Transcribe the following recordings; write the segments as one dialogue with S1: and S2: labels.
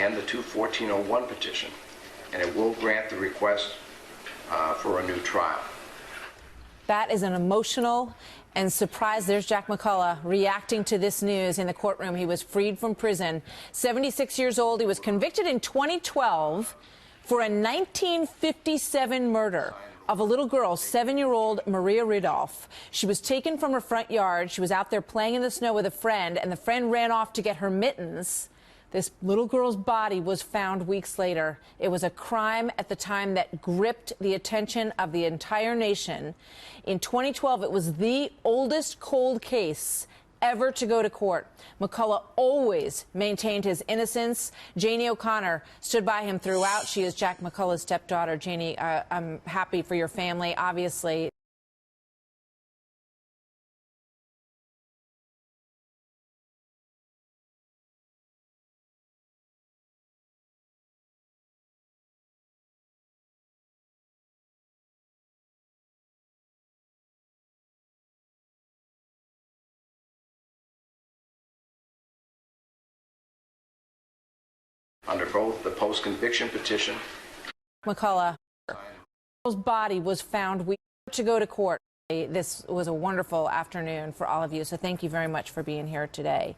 S1: and the 21401 petition, and it will grant the request for a new trial.
S2: That is an emotional and surprised. There's Jack McCullough reacting to this news in the courtroom. He was freed from prison. 76 years old. He was convicted in 2012 for a 1957 murder of a little girl, 7-year-old Maria Ridolph. She was taken from her front yard. She was out there playing in the snow with a friend, and the friend ran off to get her mittens. This little girl's body was found weeks later. It was a crime at the time that gripped the attention of the entire nation. In 2012, it was the oldest cold case ever to go to court. McCullough always maintained his innocence. Janie O'Connor stood by him throughout. She is Jack McCullough's stepdaughter. Janie, I'm happy for your family, obviously.
S1: Under both the post-conviction petition.
S2: McCullough's body was found weeks to go to court. This was a wonderful afternoon for all of you, so thank you very much for being here today.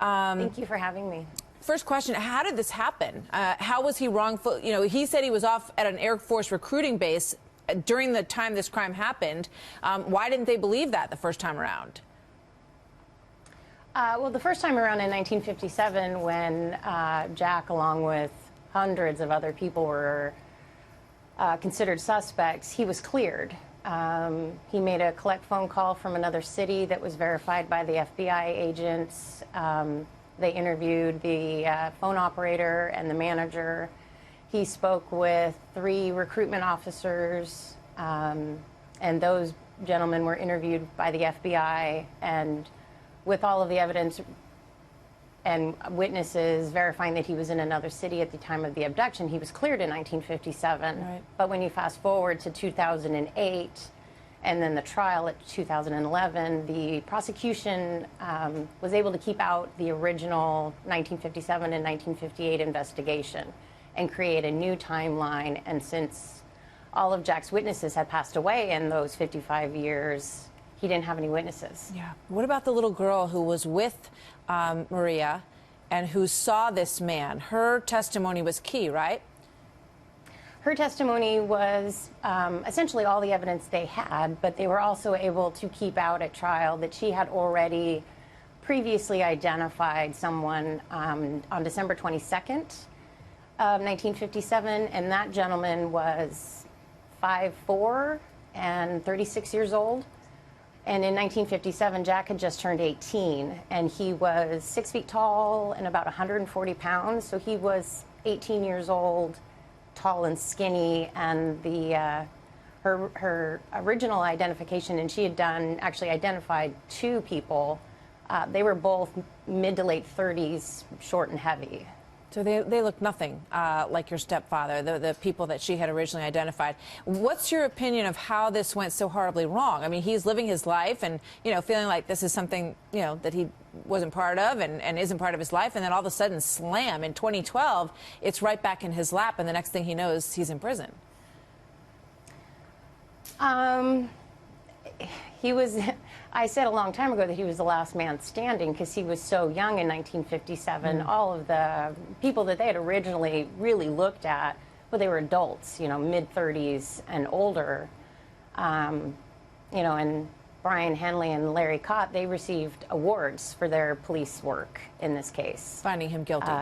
S3: Thank you for having me.
S2: First question, how did this happen? How was he wrongful? You know, he said he was off at an Air Force recruiting base during the time this crime happened. Why didn't they believe that the first time around?
S3: Well, the first time around in 1957, when Jack, along with hundreds of other people, were considered suspects, he was cleared. He made a collect phone call from another city that was verified by the FBI agents. They interviewed the phone operator and the manager. He spoke with 3 recruitment officers, and those gentlemen were interviewed by the FBI, and with all of the evidence and witnesses verifying that he was in another city at the time of the abduction, he was cleared in 1957.
S2: Right.
S3: But when you fast forward to 2008 and then the trial at 2011, the prosecution was able to keep out the original 1957 and 1958 investigation and create a new timeline. And since all of Jack's witnesses had passed away in those 55 years, he didn't have any witnesses.
S2: Yeah. What about the little girl who was with Maria and who saw this man? Her testimony was key, right?
S3: Her testimony was essentially all the evidence they had, but they were also able to keep out at trial that she had already previously identified someone on December 22nd of 1957, and that gentleman was 5'4" and 36 years old. And in 1957, Jack had just turned 18, and he was 6 feet tall and about 140 pounds. So he was 18 years old, tall and skinny. And her original identification, and she had actually identified 2 people. They were both mid to late 30s, short and heavy.
S2: So they look nothing like your stepfather, the people that she had originally identified. What's your opinion of how this went so horribly wrong? I mean, he's living his life and, you know, feeling like this is something, you know, that he wasn't part of and isn't part of his life. And then all of a sudden, slam, in 2012, it's right back in his lap. And the next thing he knows, he's in prison.
S3: He was, I said a long time ago that he was the last man standing because he was so young in 1957. All of the people that they had originally really looked at, well, they were adults, you know, mid-30s and older. You know, and Brian Henley and Larry Cott, they received awards for their police work in this case.
S2: Finding him guilty.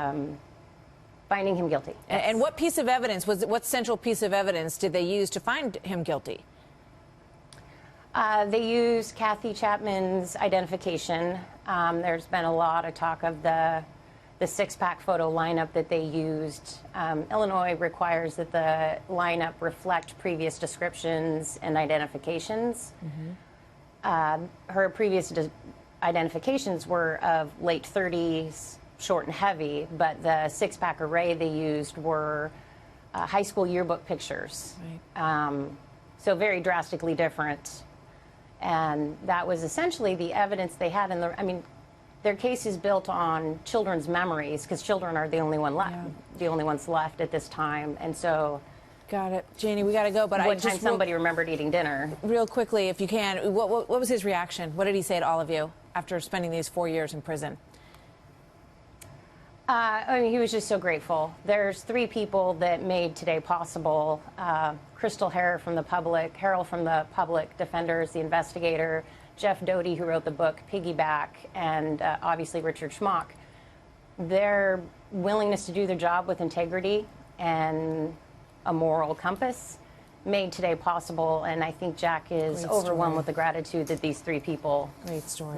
S3: Finding him guilty. Yes.
S2: And what piece of evidence, what central piece of evidence did they use to find him guilty?
S3: They used Kathy Chapman's identification. There's been a lot of talk of the 6-pack photo lineup that they used. Illinois requires that the lineup reflect previous descriptions and identifications. Her previous identifications were of late 30s, short and heavy, but the 6-pack array they used were high school yearbook pictures. Right. So very drastically different. And that was essentially the evidence they had in the, I mean, their case is built on children's memories because children are the only ones left at this time, and so.
S2: Got it. Janie, we got to go, but
S3: What time somebody remembered eating dinner.
S2: Real quickly, if you can, what was his reaction? What did he say to all of you after spending these 4 years in prison?
S3: I mean, he was just so grateful. There's 3 people that made today possible. Crystal Harrell from the Public Defenders, the investigator, Jeff Doty, who wrote the book Piggyback, and obviously Richard Schmock. Their willingness to do their job with integrity and a moral compass made today possible, and I think Jack is overwhelmed with the gratitude that these 3 people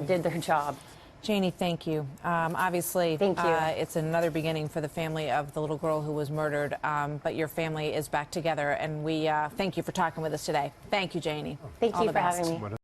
S3: did their job.
S2: Janie, thank you. Obviously,
S3: thank you.
S2: It's another beginning for the family of the little girl who was murdered, but your family is back together, and we thank you for talking with us today. Thank you, Janie.
S3: Thank you for having me.